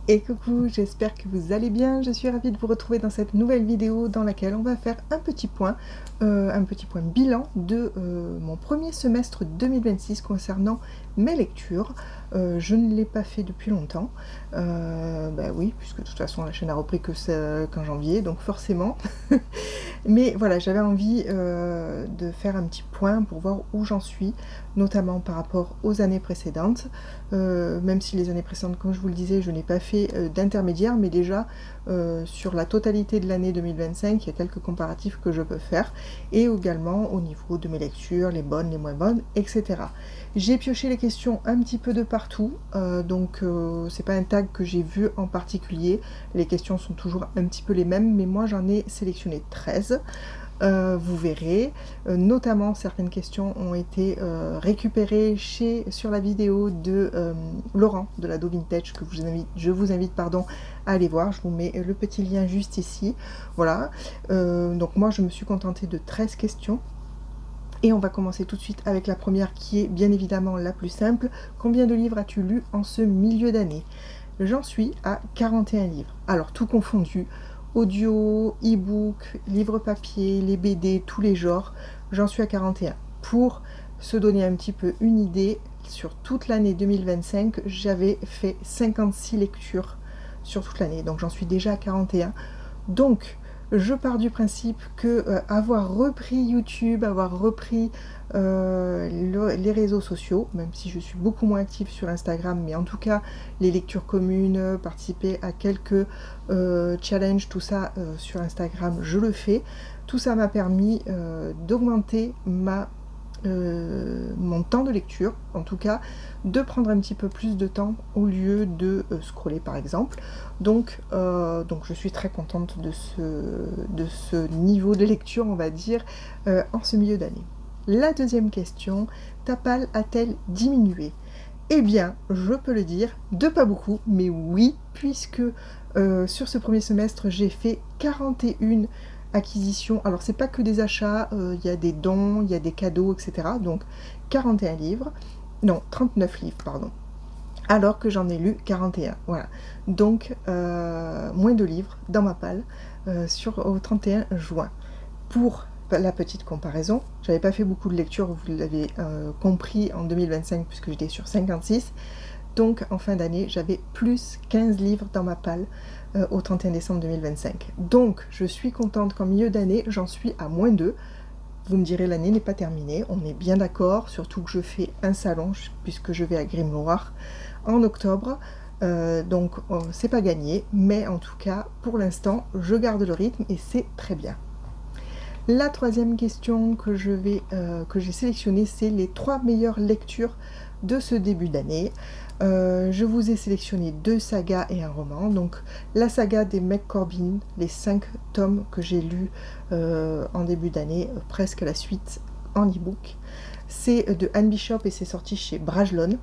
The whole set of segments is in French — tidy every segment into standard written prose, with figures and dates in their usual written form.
Et coucou, j'espère que vous allez bien. Je suis ravie de vous retrouver dans cette nouvelle vidéo dans laquelle on va faire un petit point bilan de mon premier semestre 2026 concernant mes lectures. Je ne l'ai pas fait depuis longtemps, bah oui, puisque de toute façon la chaîne a repris qu'en janvier, donc forcément. Mais voilà, j'avais envie de faire un petit point pour voir où j'en suis, notamment par rapport aux années précédentes, même si les années précédentes, comme je vous le disais, je n'ai pas fait d'intermédiaire, mais déjà sur la totalité de l'année 2025, il y a quelques comparatifs que je peux faire, et également au niveau de mes lectures, les bonnes, les moins bonnes, etc. J'ai pioché les questions un petit peu de partout, donc c'est pas un tag que j'ai vu en particulier, les questions sont toujours un petit peu les mêmes, mais moi j'en ai sélectionné 13. Vous verrez, notamment certaines questions ont été récupérées sur la vidéo de Laurent de l'Ado Vintage que je vous invite à aller voir. Je vous mets le petit lien juste ici. Voilà, donc moi je me suis contentée de 13 questions. Et on va commencer tout de suite avec la première qui est bien évidemment la plus simple. Combien de livres as-tu lu en ce milieu d'année? J'en suis à 41 livres. Alors tout confondu, audio, e-book, livre papier, les BD, tous les genres, j'en suis à 41. Pour se donner un petit peu une idée, sur toute l'année 2025, j'avais fait 56 lectures sur toute l'année. Donc j'en suis déjà à 41. Donc je pars du principe que avoir repris YouTube, avoir repris les réseaux sociaux, même si je suis beaucoup moins active sur Instagram, mais en tout cas les lectures communes, participer à quelques challenges, tout ça sur Instagram, je le fais. Tout ça m'a permis d'augmenter mon temps de lecture, en tout cas de prendre un petit peu plus de temps au lieu de scroller par exemple. Donc je suis très contente de ce niveau de lecture, on va dire, en ce milieu d'année. La deuxième question, ta palle a-t-elle diminué? Eh bien, je peux le dire, de pas beaucoup, mais oui, puisque sur ce premier semestre, j'ai fait 41 acquisitions. Alors, c'est pas que des achats, il y a des dons, il y a des cadeaux, etc. Donc, 41 livres, non, 39 livres, pardon. Alors que j'en ai lu 41, voilà. Donc, moins de livres dans ma palle au 31 juin. Pour la petite comparaison, j'avais pas fait beaucoup de lectures, vous l'avez compris, en 2025 puisque j'étais sur 56. Donc en fin d'année, j'avais plus 15 livres dans ma palle au 31 décembre 2025. Donc je suis contente qu'en milieu d'année, j'en suis à moins 2. Vous me direz, l'année n'est pas terminée, on est bien d'accord, surtout que je fais un salon puisque je vais à Grimoire en octobre. Donc c'est pas gagné, mais en tout cas, pour l'instant, je garde le rythme et c'est très bien. La troisième question que j'ai sélectionnée, c'est les 3 meilleures lectures de ce début d'année. Je vous ai sélectionné 2 sagas et un roman. Donc la saga des McCorbin, les 5 tomes que j'ai lus en début d'année, presque à la suite en e-book. C'est de Anne Bishop et c'est sorti chez Brajlon.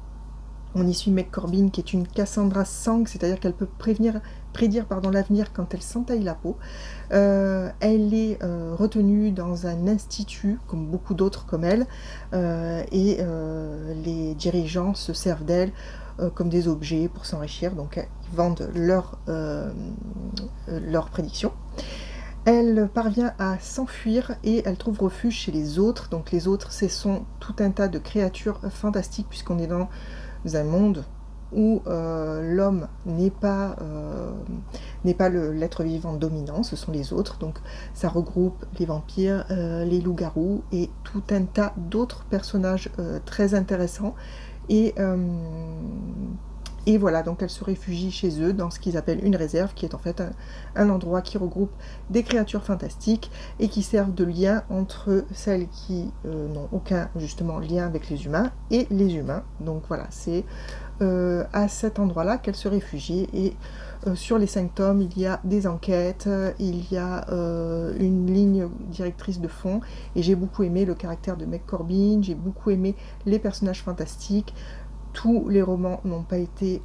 On y suit McCorbin qui est une Cassandra Sang, c'est-à-dire qu'elle peut prédire l'avenir quand elle s'entaille la peau. Elle est retenue dans un institut, comme beaucoup d'autres comme elle, et les dirigeants se servent d'elle comme des objets pour s'enrichir, donc ils vendent leurs prédictions. Elle parvient à s'enfuir et elle trouve refuge chez les autres. Donc les autres, ce sont tout un tas de créatures fantastiques puisqu'on est dans un monde où l'homme n'est pas l'être vivant dominant, ce sont les autres. Donc ça regroupe les vampires, les loups-garous et tout un tas d'autres personnages très intéressants. Et voilà, donc elle se réfugie chez eux dans ce qu'ils appellent une réserve, qui est en fait un endroit qui regroupe des créatures fantastiques et qui servent de lien entre celles qui n'ont aucun justement lien avec les humains et les humains. Donc voilà, c'est à cet endroit-là qu'elle se réfugie. Et sur les 5 tomes, il y a des enquêtes, il y a une ligne directrice de fond, et j'ai beaucoup aimé le caractère de McCorbin, j'ai beaucoup aimé les personnages fantastiques. Tous les romans n'ont pas été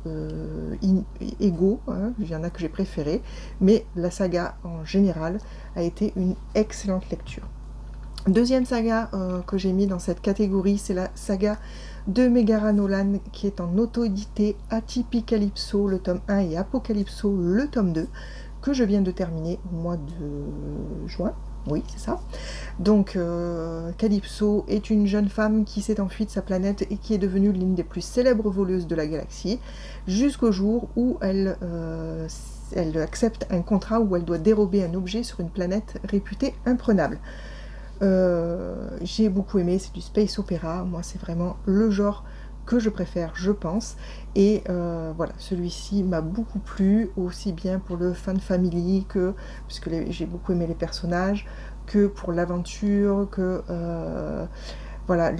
égaux, hein, il y en a que j'ai préféré, mais la saga en général a été une excellente lecture. Deuxième saga que j'ai mis dans cette catégorie, c'est la saga de Megara Nolan qui est en auto-édité, Atypicalypso le tome 1 et Apocalypso le tome 2, que je viens de terminer au mois de juin. Oui, c'est ça. Donc, Calypso est une jeune femme qui s'est enfuie de sa planète et qui est devenue l'une des plus célèbres voleuses de la galaxie, jusqu'au jour où elle accepte un contrat où elle doit dérober un objet sur une planète réputée imprenable. J'ai beaucoup aimé, c'est du space opéra, moi c'est vraiment le genre que je préfère, je pense, et voilà, celui-ci m'a beaucoup plu, aussi bien pour le fan family que, puisque j'ai beaucoup aimé les personnages, que pour l'aventure, que voilà,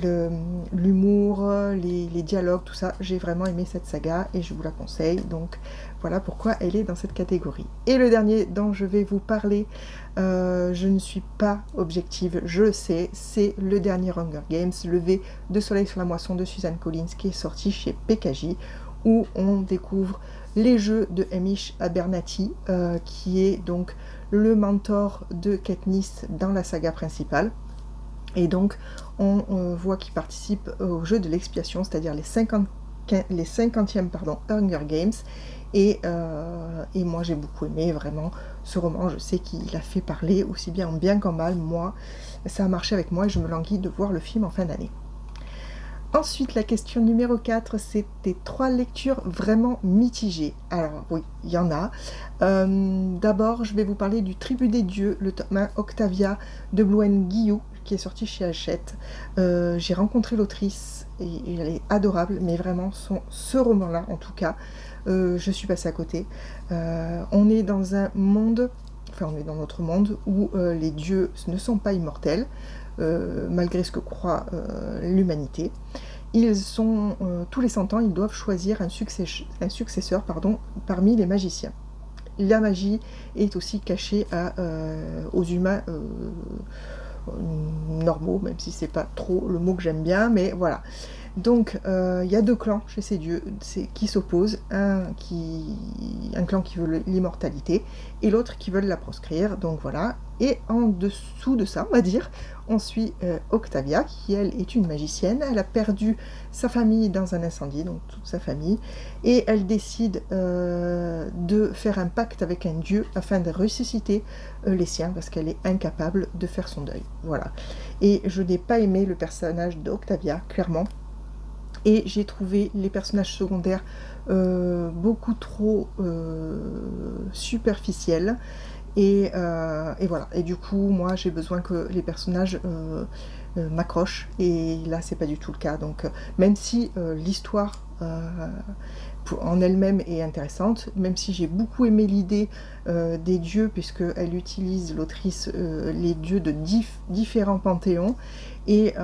l'humour, les dialogues, tout ça, j'ai vraiment aimé cette saga et je vous la conseille, donc voilà pourquoi elle est dans cette catégorie. Et le dernier dont je vais vous parler, je ne suis pas objective, je le sais, c'est le dernier Hunger Games, Lever de soleil sur la moisson de Suzanne Collins, qui est sorti chez PKJ, où on découvre les jeux de Hamish Abernathy, qui est donc le mentor de Katniss dans la saga principale. Et donc, on voit qu'il participe au jeu de l'expiation, c'est-à-dire les 50e Hunger Games. Et moi, j'ai beaucoup aimé vraiment ce roman. Je sais qu'il a fait parler aussi bien en bien qu'en mal. Moi, ça a marché avec moi et je me languis de voir le film en fin d'année. Ensuite, la question numéro 4, c'est des 3 lectures vraiment mitigées. Alors oui, il y en a. D'abord, je vais vous parler du Tribut des Dieux, le tome 1 Octavia de Blouen Guillou, qui est sorti chez Hachette. J'ai rencontré l'autrice et elle est adorable, mais vraiment ce roman-là, en tout cas, je suis passée à côté. On est dans un monde, enfin on est dans notre monde où les dieux ne sont pas immortels, malgré ce que croit l'humanité. Ils sont, tous les 100 ans, ils doivent choisir un successeur parmi les magiciens. La magie est aussi cachée aux humains normaux, même si c'est pas trop le mot que j'aime bien, mais voilà. Donc il y a 2 clans chez ces dieux qui s'opposent, un clan qui veut l'immortalité et l'autre qui veut la proscrire, donc voilà. Et en dessous de ça, on va dire, on suit Octavia, qui elle est une magicienne. Elle a perdu sa famille dans un incendie, donc toute sa famille, et elle décide de faire un pacte avec un dieu afin de ressusciter les siens, parce qu'elle est incapable de faire son deuil. Voilà. Et je n'ai pas aimé le personnage d'Octavia, clairement. Et j'ai trouvé les personnages secondaires beaucoup trop superficiels. Et voilà. Et du coup, moi, j'ai besoin que les personnages m'accrochent. Et là, c'est pas du tout le cas. Donc, même si l'histoire en elle-même est intéressante, même si j'ai beaucoup aimé l'idée des dieux, puisqu'elle utilise, l'autrice, les dieux de différents panthéons. Et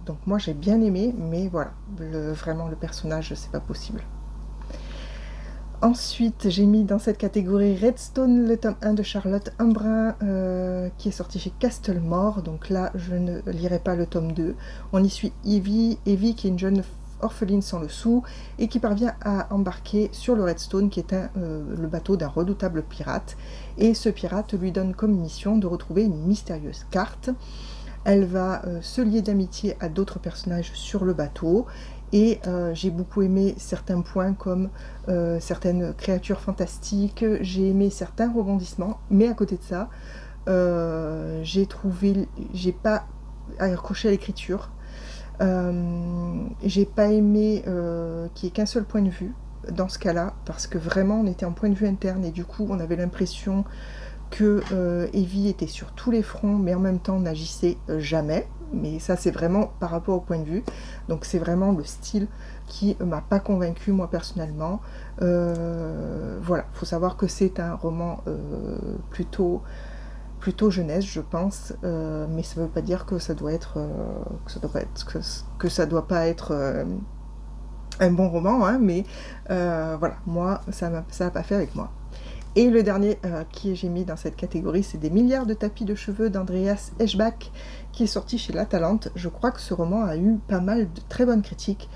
donc, moi, j'ai bien aimé, mais voilà, vraiment, le personnage, c'est pas possible. Ensuite, j'ai mis dans cette catégorie Redstone, le tome 1 de Charlotte Embrun, qui est sorti chez Castlemore. Donc là, je ne lirai pas le tome 2. On y suit Evie, qui est une jeune orpheline sans le sou, et qui parvient à embarquer sur le Redstone, qui est le bateau d'un redoutable pirate. Et ce pirate lui donne comme mission de retrouver une mystérieuse carte. Elle va se lier d'amitié à d'autres personnages sur le bateau. Et j'ai beaucoup aimé certains points comme certaines créatures fantastiques, j'ai aimé certains rebondissements, mais à côté de ça, j'ai pas accroché à l'écriture, j'ai pas aimé qu'il n'y ait qu'un seul point de vue dans ce cas-là, parce que vraiment on était en point de vue interne et du coup on avait l'impression que Evie était sur tous les fronts, mais en même temps n'agissait jamais. Mais ça, c'est vraiment par rapport au point de vue. Donc, c'est vraiment le style qui m'a pas convaincue, moi, personnellement. Voilà, il faut savoir que c'est un roman plutôt jeunesse, je pense. Mais ça ne veut pas dire que ça doit pas être un bon roman, hein, mais voilà, moi, ça n'a pas fait avec moi. Et le dernier que j'ai mis dans cette catégorie, c'est Des milliards de tapis de cheveux d'Andreas Eschbach, qui est sorti chez La Talente. Je crois que ce roman a eu pas mal de très bonnes critiques.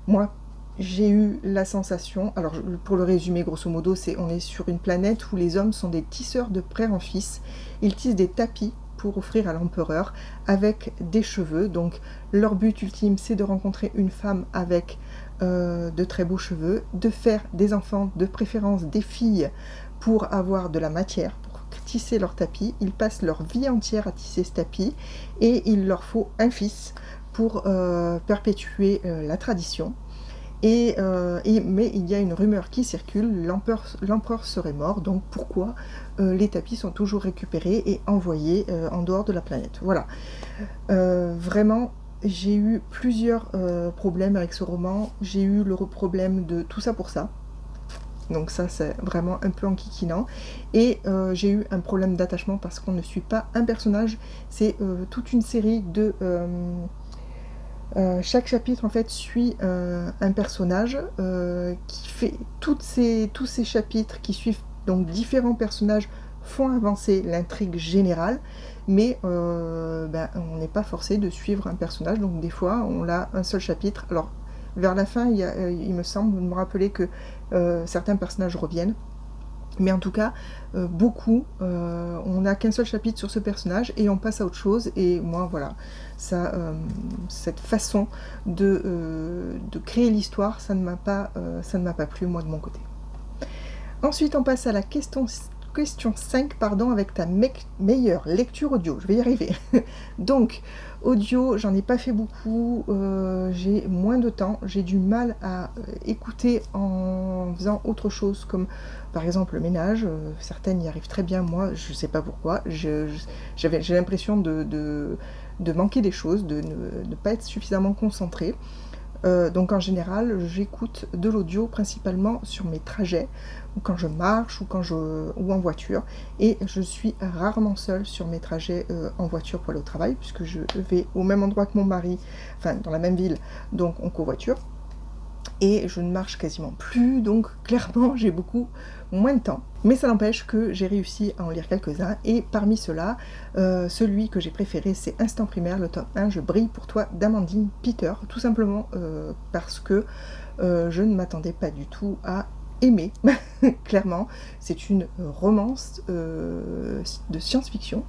Moi, j'ai eu la sensation, alors pour le résumer grosso modo, on est sur une planète où les hommes sont des tisseurs de père en fils. Ils tissent des tapis pour offrir à l'empereur avec des cheveux. Donc leur but ultime, c'est de rencontrer une femme avec de très beaux cheveux, de faire des enfants, de préférence des filles, pour avoir de la matière, pour tisser leur tapis. Ils passent leur vie entière à tisser ce tapis et il leur faut un fils pour perpétuer la tradition. Mais il y a une rumeur qui circule, l'empereur serait mort, donc pourquoi les tapis sont toujours récupérés et envoyés en dehors de la planète. Voilà. Vraiment, j'ai eu plusieurs problèmes avec ce roman. J'ai eu le problème de tout ça pour ça. Donc ça, c'est vraiment un peu enquiquinant. Et j'ai eu un problème d'attachement parce qu'on ne suit pas un personnage. C'est toute une série de... chaque chapitre en fait suit un personnage qui fait tous ces chapitres qui suivent donc différents personnages font avancer l'intrigue générale, mais on n'est pas forcé de suivre un personnage, donc des fois on a un seul chapitre. Alors vers la fin il me semble me rappeler que certains personnages reviennent, mais en tout cas beaucoup, on n'a qu'un seul chapitre sur ce personnage et on passe à autre chose. Et moi voilà, ça, cette façon de créer l'histoire, ça ne m'a pas plu moi de mon côté. Ensuite on passe à la question 5, pardon, avec ta meilleure lecture audio. Je vais y arriver. Donc, audio, j'en ai pas fait beaucoup, j'ai moins de temps, j'ai du mal à écouter en faisant autre chose, comme par exemple le ménage. Certaines y arrivent très bien, moi, je sais pas pourquoi. J'ai l'impression de manquer des choses, de ne pas être suffisamment concentrée. Donc en général, j'écoute de l'audio principalement sur mes trajets, ou quand je marche, ou en voiture, et je suis rarement seule sur mes trajets en voiture pour aller au travail, puisque je vais au même endroit que mon mari, enfin dans la même ville, donc on covoiture, et je ne marche quasiment plus, donc clairement j'ai beaucoup moins de temps. Mais ça n'empêche que j'ai réussi à en lire quelques-uns, et parmi ceux-là, celui que j'ai préféré, c'est Instant Primaire, le tome 1, Je brille pour toi, d'Amandine Peter, tout simplement parce que je ne m'attendais pas du tout à aimer, clairement. C'est une romance de science-fiction,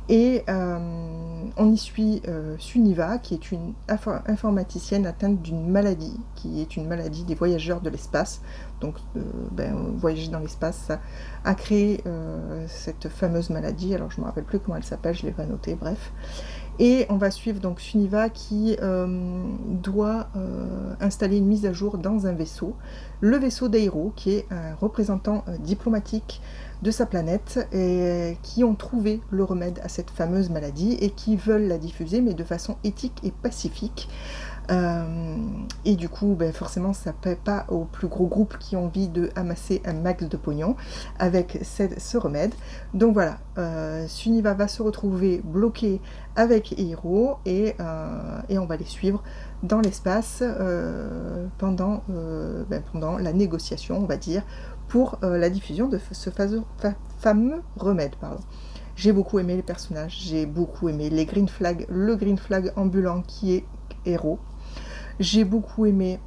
et on y suit Suniva, qui est une informaticienne atteinte d'une maladie, qui est une maladie des voyageurs de l'espace. Donc voyager dans l'espace, ça a créé cette fameuse maladie. Alors je ne me rappelle plus comment elle s'appelle, je ne l'ai pas notée, bref. Et on va suivre donc Suniva qui doit installer une mise à jour dans un vaisseau, le vaisseau d'Aero, qui est un représentant diplomatique de sa planète, et qui ont trouvé le remède à cette fameuse maladie et qui veulent la diffuser, mais de façon éthique et pacifique. Et du coup, forcément, ça ne plaît pas aux plus gros groupes qui ont envie de amasser un max de pognon avec ce remède. Donc voilà, Suniva va se retrouver bloquée avec Aero, et on va les suivre dans l'espace pendant la négociation, on va dire, pour la diffusion de ce fameux remède. J'ai beaucoup aimé les personnages, j'ai beaucoup aimé le Green Flag ambulant qui est Aero. J'ai beaucoup aimé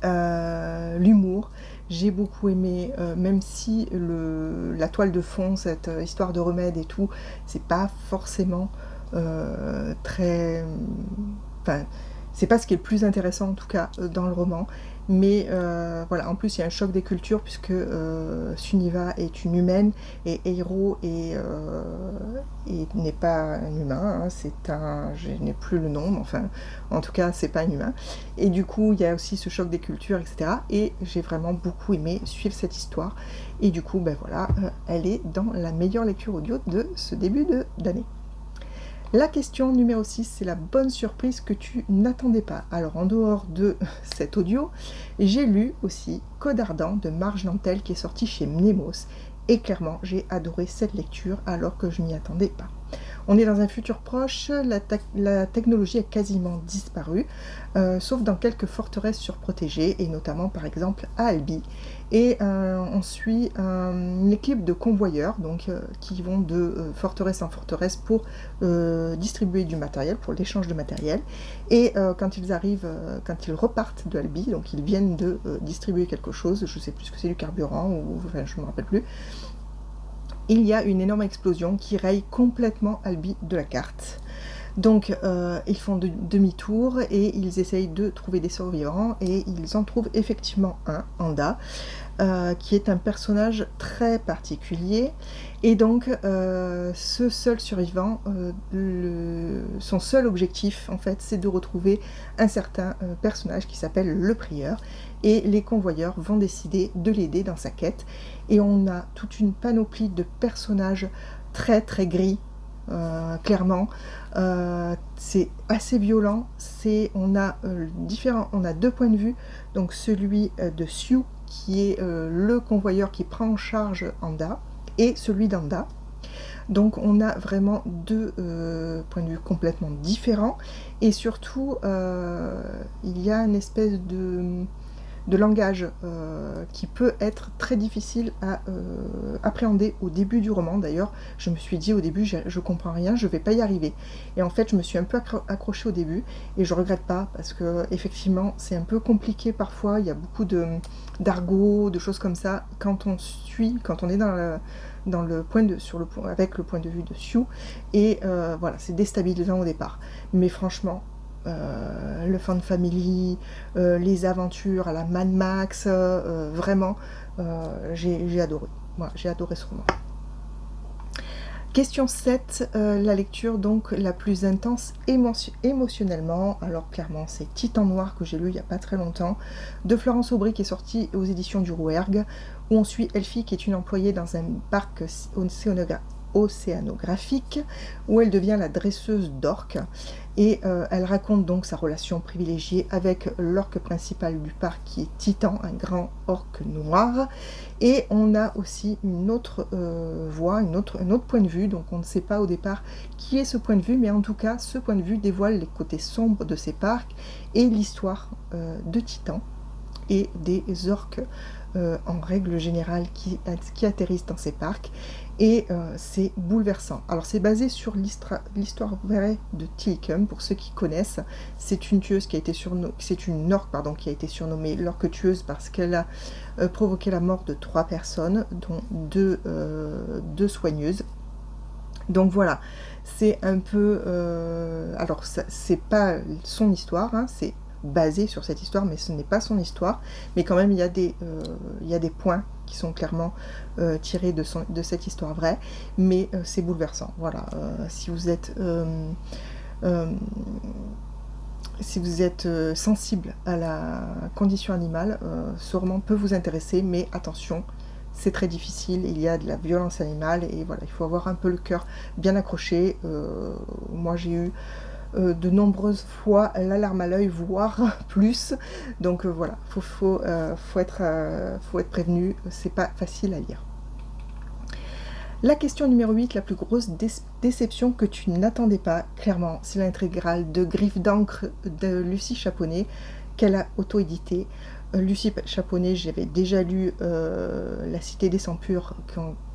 l'humour, j'ai beaucoup aimé, même si la toile de fond, cette histoire de remède et tout, c'est pas forcément très... Enfin, c'est pas ce qui est le plus intéressant en tout cas dans le roman, mais voilà, en plus il y a un choc des cultures puisque Suniva est une humaine et Aero n'est pas un humain, hein, je n'ai plus le nom, mais enfin en tout cas c'est pas un humain, et du coup il y a aussi ce choc des cultures, etc. Et j'ai vraiment beaucoup aimé suivre cette histoire, et du coup voilà, elle est dans la meilleure lecture audio de ce début d'année. La question numéro 6, c'est la bonne surprise que tu n'attendais pas. Alors en dehors de cet audio, j'ai lu aussi Code Ardent de Marge Nantel qui est sorti chez Mnemos. Et clairement, j'ai adoré cette lecture alors que je n'y attendais pas. On est dans un futur proche, la technologie a quasiment disparu, sauf dans quelques forteresses surprotégées, et notamment par exemple à Albi. Et on suit une équipe de convoyeurs donc, qui vont de forteresse en forteresse pour distribuer du matériel, pour l'échange de matériel. Et quand ils repartent de Albi, donc ils viennent de distribuer quelque chose, je ne sais plus ce que c'est, du carburant, ou enfin je ne me rappelle plus. il y a une énorme explosion qui raye complètement Albi de la carte. Donc ils font demi-tour et ils essayent de trouver des survivants, et ils en trouvent effectivement un, Anda, qui est un personnage très particulier. Et donc ce seul survivant, son seul objectif en fait, c'est de retrouver un certain personnage qui s'appelle le prieur, et les convoyeurs vont décider de l'aider dans sa quête. Et on a toute une panoplie de personnages très très gris, clairement. C'est assez violent. On a on a deux points de vue, donc celui de Sioux, qui est le convoyeur qui prend en charge Anda, et celui d'Anda. Donc on a vraiment deux points de vue complètement différents, et surtout il y a une espèce de langage qui peut être très difficile à appréhender au début du roman. D'ailleurs, je me suis dit au début, je comprends rien, je vais pas y arriver. Et en fait, je me suis un peu accrochée au début, et je regrette pas, parce que effectivement, c'est un peu compliqué parfois. Il y a beaucoup d'argot, de choses comme ça, quand on est avec le point de vue de Sioux, et voilà, c'est déstabilisant au départ. Mais franchement, le fan family, les aventures à la Mad Max, vraiment, j'ai adoré. Voilà, j'ai adoré ce roman. Question 7, la lecture donc la plus intense émotionnellement. Alors clairement, c'est Titan Noir, que j'ai lu il n'y a pas très longtemps, de Florence Aubry, qui est sorti aux éditions du Rouergue, où on suit Elfie, qui est une employée dans un parc océanographique, où elle devient la dresseuse d'orques, et elle raconte donc sa relation privilégiée avec l'orque principal du parc, qui est Titan, un grand orque noir. Et on a aussi une autre voix, un autre point de vue, donc on ne sait pas au départ qui est ce point de vue, mais en tout cas ce point de vue dévoile les côtés sombres de ces parcs et l'histoire de Titan et des orques en règle générale qui atterrissent dans ces parcs. Et c'est bouleversant. Alors c'est basé sur l'histoire vraie de Tillicum, pour ceux qui connaissent. C'est une tueuse qui a été c'est une orque, pardon, qui a été surnommée l'orque tueuse parce qu'elle a provoqué la mort de 3 personnes, dont deux soigneuses. Donc voilà, c'est un peu... alors c'est pas son histoire, hein, c'est basé sur cette histoire, mais ce n'est pas son histoire. Mais quand même, il y a des points qui sont clairement tirés de cette histoire vraie, mais c'est bouleversant. Voilà, si vous êtes sensible à la condition animale, ce roman peut vous intéresser, mais attention, c'est très difficile, il y a de la violence animale, et voilà, il faut avoir un peu le cœur bien accroché. Moi j'ai eu de nombreuses fois la larme à l'œil, voire plus, donc voilà, faut être prévenu, c'est pas facile à lire. La question numéro 8, la plus grosse déception que tu n'attendais pas, clairement, c'est l'intégrale de Griffes d'encre de Lucie Chaponnet, qu'elle a auto-édité. Lucie Chaponnet, j'avais déjà lu La Cité des Sangs Purs,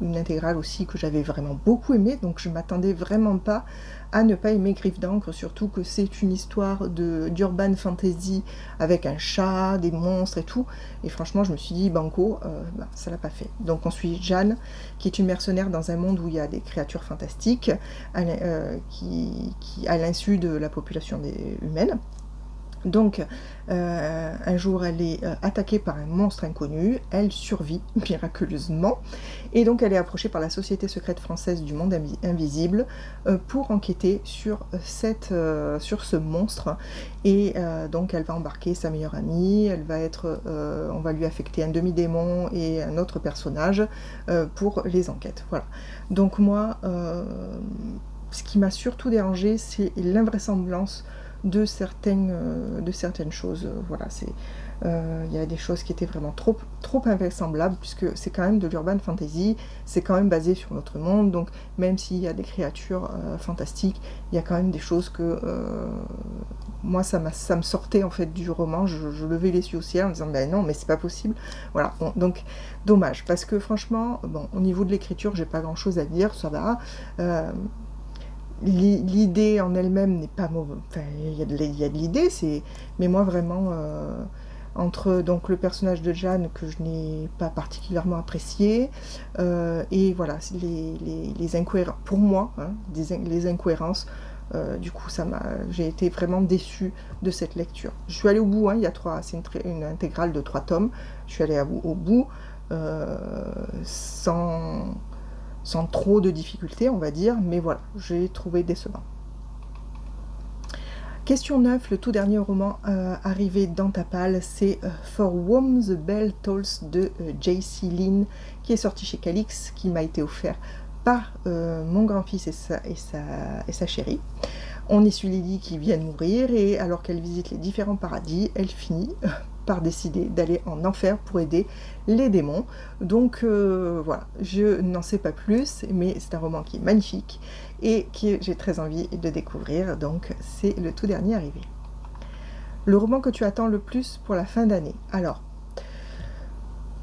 une intégrale aussi que j'avais vraiment beaucoup aimée, donc je m'attendais vraiment pas à ne pas aimer Griffes d'encre, surtout que c'est une histoire d'urban fantasy avec un chat, des monstres et tout, et franchement je me suis dit banco, ça l'a pas fait. Donc on suit Jeanne, qui est une mercenaire dans un monde où il y a des créatures fantastiques, qui à l'insu de la population humaine. Donc un jour elle est attaquée par un monstre inconnu, elle survit miraculeusement, et donc elle est approchée par la Société secrète française du monde invisible pour enquêter sur ce monstre, et donc elle va embarquer sa meilleure amie, on va lui affecter un demi-démon et un autre personnage pour les enquêtes. Voilà. Donc moi, ce qui m'a surtout dérangé, c'est l'invraisemblance de certaines choses. Voilà, il y a des choses qui étaient vraiment trop invraisemblables, puisque c'est quand même de l'urban fantasy, c'est quand même basé sur notre monde, donc même s'il y a des créatures fantastiques, il y a quand même des choses que moi ça me sortait en fait du roman. Je levais les yeux au ciel en disant ben non, mais c'est pas possible. Voilà, bon, donc dommage, parce que franchement, bon, au niveau de l'écriture, j'ai pas grand chose à dire, ça va. L'idée en elle-même n'est pas mauvaise, enfin, il y a de l'idée, mais moi vraiment, entre donc le personnage de Jeanne que je n'ai pas particulièrement apprécié, et voilà, les incohérences, pour moi, hein, les incohérences, du coup j'ai été vraiment déçue de cette lecture. Je suis allée au bout, hein, c'est une intégrale de 3 tomes, je suis allée au bout, sans trop de difficultés, on va dire, mais voilà, j'ai trouvé décevant. Question 9, le tout dernier roman arrivé dans ta palle, c'est For Whom the Bell Tolls de J.C. Lynn, qui est sorti chez Calix, qui m'a été offert par mon grand-fils et sa chérie. On y suit Lily qui vient de mourir, et alors qu'elle visite les différents paradis, elle finit par décider d'aller en enfer pour aider les démons. Donc voilà, je n'en sais pas plus, mais c'est un roman qui est magnifique et que j'ai très envie de découvrir, donc c'est le tout dernier arrivé. Le roman que tu attends le plus pour la fin d'année. Alors,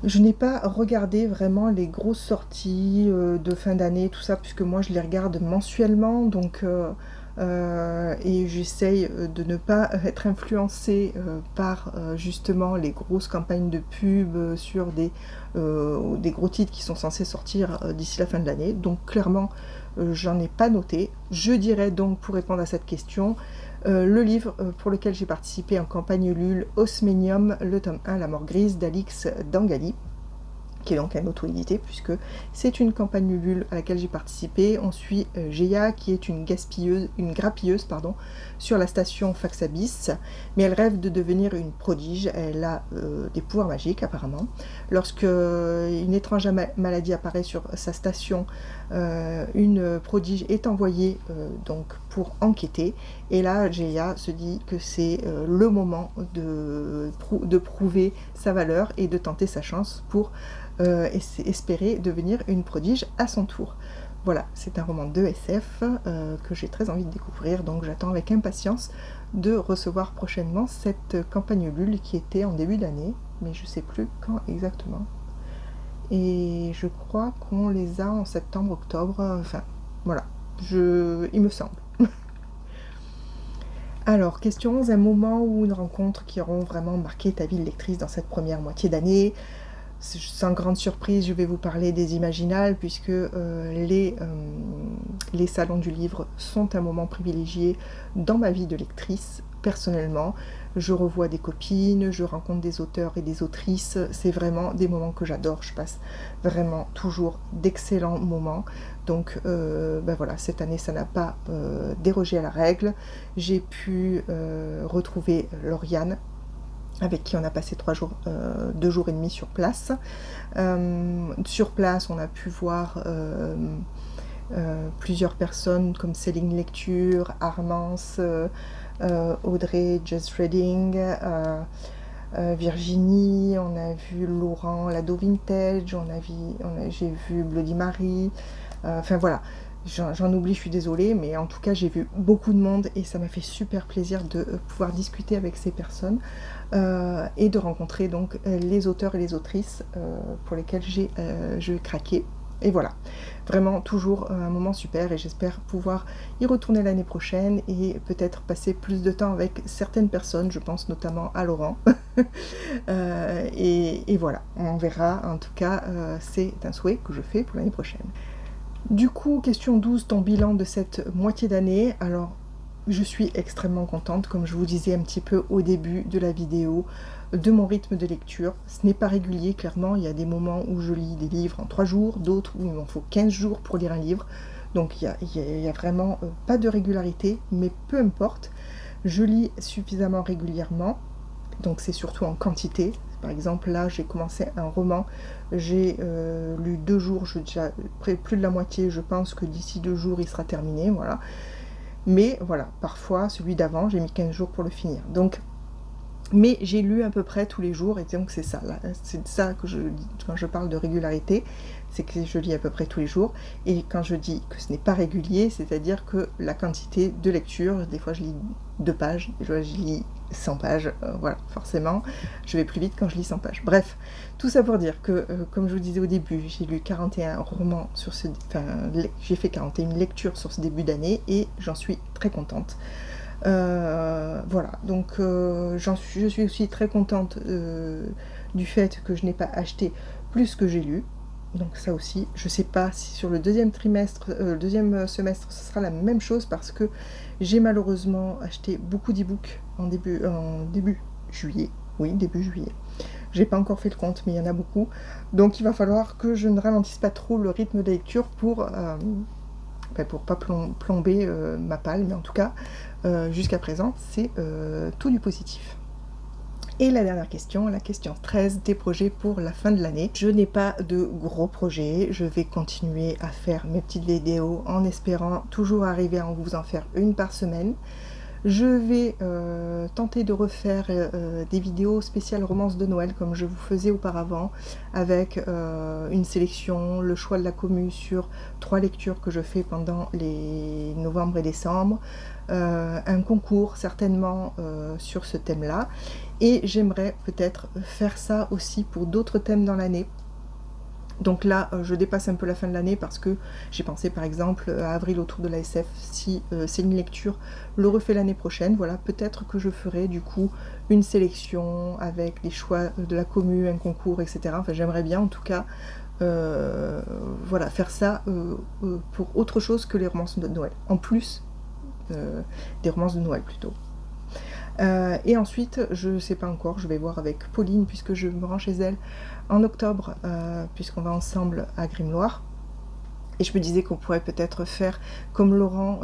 je n'ai pas regardé vraiment les grosses sorties de fin d'année, tout ça, puisque moi je les regarde mensuellement, donc et j'essaye de ne pas être influencée par justement les grosses campagnes de pub sur des gros titres qui sont censés sortir d'ici la fin de l'année. Donc clairement, j'en ai pas noté. Je dirais donc, pour répondre à cette question, le livre pour lequel j'ai participé en campagne Ulule, Osmenium, le tome 1, La mort grise d'Alix Dangali, qui est donc un auto-édité, puisque c'est une campagne Ulule à laquelle j'ai participé. On suit Géa, qui est une grappilleuse, sur la station Faxabis, mais elle rêve de devenir une prodige. Elle a des pouvoirs magiques, apparemment. Lorsque une étrange maladie apparaît sur sa station, une prodige est envoyée donc pour enquêter, et là Géa se dit que c'est le moment de prouver sa valeur et de tenter sa chance pour espérer devenir une prodige à son tour. Voilà, c'est un roman de SF que j'ai très envie de découvrir, donc j'attends avec impatience de recevoir prochainement cette campagne Ulule qui était en début d'année, mais je ne sais plus quand exactement. Et je crois qu'on les a en septembre, octobre, enfin voilà, il me semble. Alors, question 11, un moment ou une rencontre qui auront vraiment marqué ta vie de lectrice dans cette première moitié d'année. Sans grande surprise, je vais vous parler des Imaginales, puisque les salons du livre sont un moment privilégié dans ma vie de lectrice. Personnellement, je revois des copines, je rencontre des auteurs et des autrices, c'est vraiment des moments que j'adore, je passe vraiment toujours d'excellents moments. Donc voilà, cette année ça n'a pas dérogé à la règle. J'ai pu retrouver Lauriane, avec qui on a passé 2 jours et demi sur place. Sur place, on a pu voir plusieurs personnes comme Céline Lecture, Armance, Audrey Just Reading, Virginie, on a vu Laurent Lado Vintage, j'ai vu Bloody Mary, enfin voilà. J'en oublie, je suis désolée, mais en tout cas j'ai vu beaucoup de monde et ça m'a fait super plaisir de pouvoir discuter avec ces personnes et de rencontrer donc les auteurs et les autrices pour lesquels je vais craquer. Et voilà, vraiment toujours un moment super, et j'espère pouvoir y retourner l'année prochaine et peut-être passer plus de temps avec certaines personnes, je pense notamment à Laurent. Et voilà, on verra, en tout cas c'est un souhait que je fais pour l'année prochaine. Du coup, question 12, ton bilan de cette moitié d'année. Alors, je suis extrêmement contente, comme je vous disais un petit peu au début de la vidéo, de mon rythme de lecture. Ce n'est pas régulier, clairement. Il y a des moments où je lis des livres en 3 jours, d'autres où il m'en faut 15 jours pour lire un livre. Donc, il y a vraiment pas de régularité, mais peu importe. Je lis suffisamment régulièrement, donc c'est surtout en quantité. Par exemple, là, j'ai commencé un roman, j'ai lu 2 jours, déjà plus de la moitié, je pense que d'ici 2 jours, il sera terminé, voilà. Mais voilà, parfois, celui d'avant, j'ai mis 15 jours pour le finir. Donc, mais j'ai lu à peu près tous les jours, et donc c'est ça que je dis quand je parle de régularité, c'est que je lis à peu près tous les jours. Et quand je dis que ce n'est pas régulier, c'est-à-dire que la quantité de lecture, des fois je lis 2 pages, des fois je lis 100 pages, voilà, forcément, je vais plus vite quand je lis 100 pages. Bref, tout ça pour dire que, comme je vous disais au début, j'ai lu 41 romans j'ai fait 41 lectures sur ce début d'année, et j'en suis très contente. Voilà, donc je suis aussi très contente du fait que je n'ai pas acheté plus que j'ai lu. Donc ça aussi, je sais pas si sur le deuxième trimestre, le deuxième semestre, ce sera la même chose parce que j'ai malheureusement acheté beaucoup d'e-books en début juillet. Oui, début juillet. J'ai pas encore fait le compte, mais il y en a beaucoup. Donc il va falloir que je ne ralentisse pas trop le rythme de lecture pour pas plomber ma palle, mais en tout cas, jusqu'à présent, c'est tout du positif. Et la dernière question, la question 13, des projets pour la fin de l'année. Je n'ai pas de gros projets, je vais continuer à faire mes petites vidéos en espérant toujours arriver à vous en faire une par semaine. Je vais tenter de refaire des vidéos spéciales romances de Noël comme je vous faisais auparavant, avec une sélection, le choix de la commu sur 3 lectures que je fais pendant les novembre et décembre, un concours certainement sur ce thème-là, et j'aimerais peut-être faire ça aussi pour d'autres thèmes dans l'année. Donc là, je dépasse un peu la fin de l'année parce que j'ai pensé par exemple à avril autour de la SF, si c'est une lecture, le refait l'année prochaine. Voilà, peut-être que je ferai du coup une sélection avec les choix de la commu, un concours, etc. Enfin, j'aimerais bien en tout cas voilà, faire ça pour autre chose que les romances de Noël, en plus des romances de Noël plutôt. Et ensuite, je sais pas encore, je vais voir avec Pauline puisque je me rends chez elle en octobre, puisqu'on va ensemble à Grimloire. Et je me disais qu'on pourrait peut-être faire comme Laurent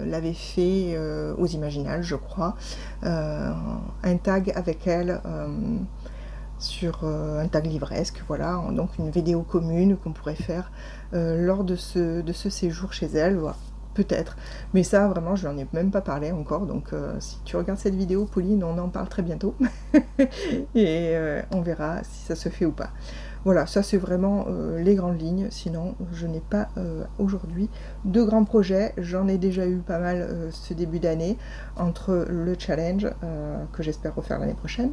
l'avait fait aux Imaginales, je crois, un tag avec elle sur un tag livresque, voilà, donc une vidéo commune qu'on pourrait faire lors de ce séjour chez elle, voilà. Peut-être, mais ça vraiment je n'en ai même pas parlé encore, donc si tu regardes cette vidéo Pauline, on en parle très bientôt et on verra si ça se fait ou pas. Voilà, ça c'est vraiment les grandes lignes, sinon je n'ai pas aujourd'hui de grands projets. J'en ai déjà eu pas mal ce début d'année, entre le challenge que j'espère refaire l'année prochaine,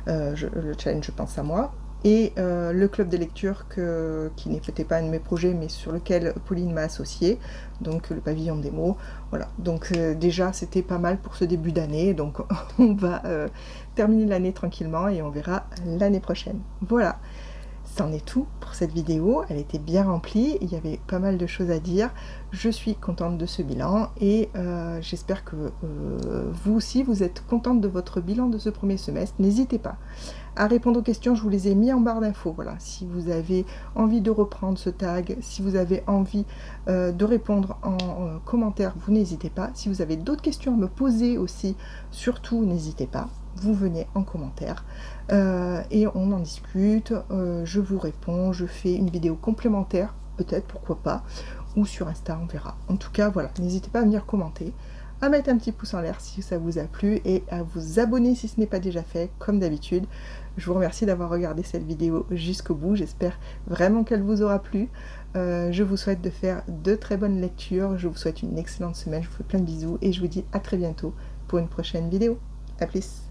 le challenge Je pense à moi, et le club de lecture qui n'était pas un de mes projets mais sur lequel Pauline m'a associée, donc le pavillon des mots. Voilà, donc déjà c'était pas mal pour ce début d'année, donc on va terminer l'année tranquillement et on verra l'année prochaine. Voilà, c'en est tout pour cette vidéo, elle était bien remplie, il y avait pas mal de choses à dire. Je suis contente de ce bilan et j'espère que vous aussi vous êtes contente de votre bilan de ce premier semestre. N'hésitez pas à répondre aux questions, je vous les ai mis en barre d'infos. Voilà, si vous avez envie de reprendre ce tag, si vous avez envie de répondre en commentaire, vous n'hésitez pas. Si vous avez d'autres questions à me poser aussi, surtout n'hésitez pas. Vous venez en commentaire et on en discute, je vous réponds, je fais une vidéo complémentaire, peut-être, pourquoi pas, ou sur Insta, on verra. En tout cas, voilà, n'hésitez pas à venir commenter, à mettre un petit pouce en l'air si ça vous a plu et à vous abonner si ce n'est pas déjà fait, comme d'habitude. Je vous remercie d'avoir regardé cette vidéo jusqu'au bout, j'espère vraiment qu'elle vous aura plu. Je vous souhaite de faire de très bonnes lectures, je vous souhaite une excellente semaine, je vous fais plein de bisous et je vous dis à très bientôt pour une prochaine vidéo. A plus!